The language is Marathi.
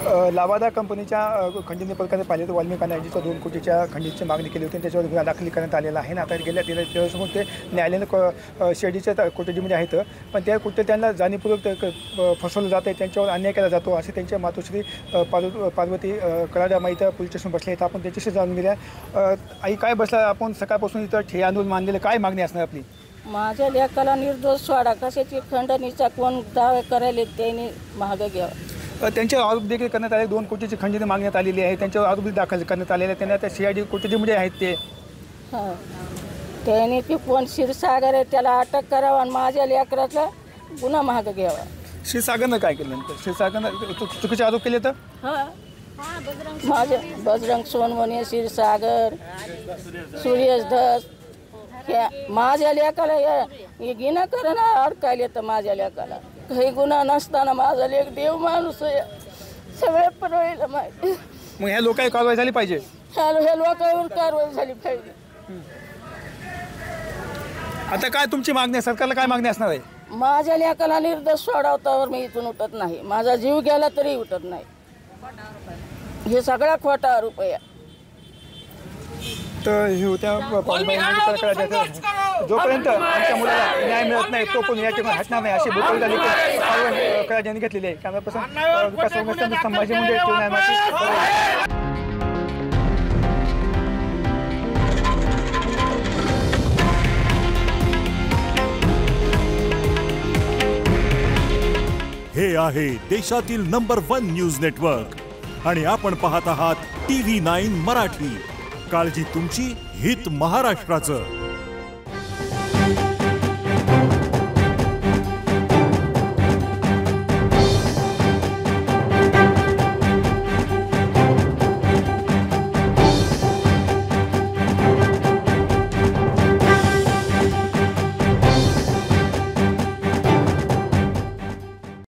लावादा कंपनीच्या खंडणी प्रकारे पाहिलं तर वाल्मिकांना याची 2 कोटीच्या खंडणीची मागणी केली होती आणि त्याच्यावर गुन्हा दाखल करण्यात आलेला आहे. आता गेल्या 13 दिवसापासून ते न्यायालयानं शिर्डीच्या कोठडीमध्ये आहेत, पण त्या कोठडीत त्यांना जाणीवपूर्वक फसवलं जातं आहे, त्यांच्यावर अन्याय केला जातो असे त्यांच्या मातोश्री पार्वती कडाडा इथं पोलीस स्टेशन बसले आहेत. आपण त्याच्याशी जाणून घेऊया. आई काय बसला, आपण सकाळपासून इथं ठिय्या आंदोलन मानलेलं, काय मागणी असणार आपली? माझ्या लेकाला निर्दोष सोडा, कशाची खंडणीचा कोण दावे करायले त्यांनी मागे घ्यावं. त्यांच्यावर आरोप देखील करण्यात आले, 2 कोटीची खंडणी मागण्यात आलेली आहे, त्यांच्यावर आरोप दाखल करण्यात आलेले आहे. त्यांना त्या CID कोठडीमध्ये आहेत ते. हां, त्यांनी ती कोण क्षीरसागर आहे त्याला अटक करावं आणि माझ्या लेकराचा गुन्हा मागे घ्यावा. क्षीरसागरनं काय केलं नंतर? क्षीरसागरनं चुकीचे आरोप केले तर? हां, माझे बजरंग सोनवणे, क्षीरसागर, सुरेश धस, ह्या माझ्या लेकाला हे गिना करणं अडकायले तर माझ्या लेकाला काही गुन्हा नसताना माझा लेक देव माणूस आहे, सगळ्या परवायला माहिती. मग ह्या लोकांची कारवाई झाली पाहिजे. ह्या लोकांवर कारवाई झाली पाहिजे. आता काय तुमची मागणी आहे, सरकारला काय मागणी असणार आहे? माझ्या लेकाला निर्दोष सोडवतावर मी इथून उठत नाही. माझा जीव गेला तरी उठत नाही. हे सगळा खोटा आरोप आहे. तर हे होत्या जोपर्यंत आमच्या मुलाला न्याय मिळत नाही तोपर्यंत या ठिकाणी हटणार नाही अशी भूमिका कडाड्याने घेतलेली आहे. कॅमेरापर्सन विकास संभाजी मुंडे. हे आहे देशातील नंबर 1 न्यूज नेटवर्क आणि आपण पाहत आहात TV9 मराठी. काळजी तुमची, हित महाराष्ट्राचं.